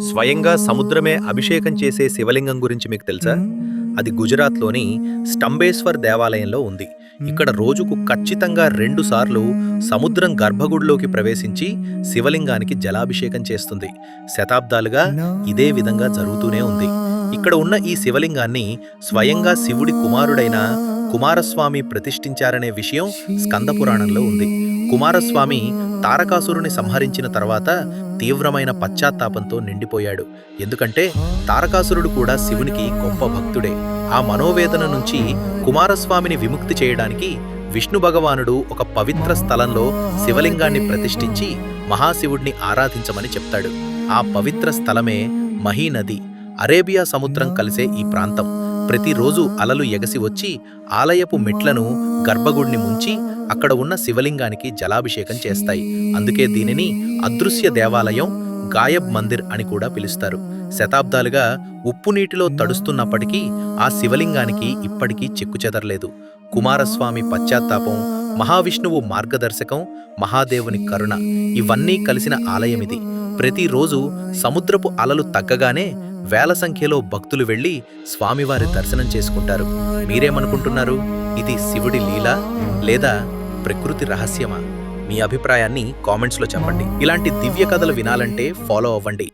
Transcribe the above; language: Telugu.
స్వయంగా సముద్రమే అభిషేకం చేసే శివలింగం గురించి మీకు తెలుసా? అది గుజరాత్‌లోని స్టంబేశ్వర్ దేవాలయంలో ఉంది. ఇక్కడ రోజుకు ఖచ్చితంగా 2 సార్లు సముద్రం గర్భగుడిలోకి ప్రవేశించి శివలింగానికి జలాభిషేకం చేస్తుంది. శతాబ్దాలుగా ఇదే విధంగా జరుగుతూనే ఉంది. ఇక్కడ ఉన్న ఈ శివలింగాన్ని స్వయంగా శివుడి కుమారుడైన కుమారస్వామి ప్రతిష్ఠించారనే విషయం స్కంద పురాణంలో ఉంది. కుమారస్వామి తారకాసురుని సంహరించిన తర్వాత తీవ్రమైన పశ్చాత్తాపంతో నిండిపోయాడు. ఎందుకంటే తారకాసురుడు కూడా శివునికి గొప్ప భక్తుడే. ఆ మనోవేదన నుంచి కుమారస్వామిని విముక్తి చేయడానికి విష్ణు భగవానుడు ఒక పవిత్ర స్థలంలో శివలింగాన్ని ప్రతిష్ఠించి మహాశివుడిని ఆరాధించమని చెప్తాడు. ఆ పవిత్ర స్థలమే మహీనది. అరేబియా సముద్రం కలిసే ఈ ప్రాంతం. ప్రతిరోజు అలలు ఎగసి వచ్చి ఆలయపు మెట్లను గర్భగుడిని ముంచి అక్కడ ఉన్న శివలింగానికి జలాభిషేకం చేస్తాయి. అందుకే దీనిని అదృశ్య దేవాలయం, గాయబ్ మందిర్ అని కూడా పిలుస్తారు. శతాబ్దాలుగా ఉప్పు నీటిలో తడుస్తున్నప్పటికీ ఆ శివలింగానికి ఇప్పటికీ చెక్కుచెదరలేదు. కుమారస్వామి పశ్చాత్తాపం, మహావిష్ణువు మార్గదర్శకం, మహాదేవుని కరుణ ఇవన్నీ కలిసిన ఆలయమిది. ప్రతిరోజు సముద్రపు అలలు తగ్గగానే వేల సంఖ్యలో భక్తులు వెళ్లి స్వామివారి దర్శనం చేసుకుంటారు. మీరేమనుకుంటున్నారు? ఇది శివుడి లీల లేదా ప్రకృతి రహస్యమా? మీ అభిప్రాయాన్ని కామెంట్స్లో చెప్పండి. ఇలాంటి దివ్య కథలు వినాలంటే ఫాలో అవ్వండి.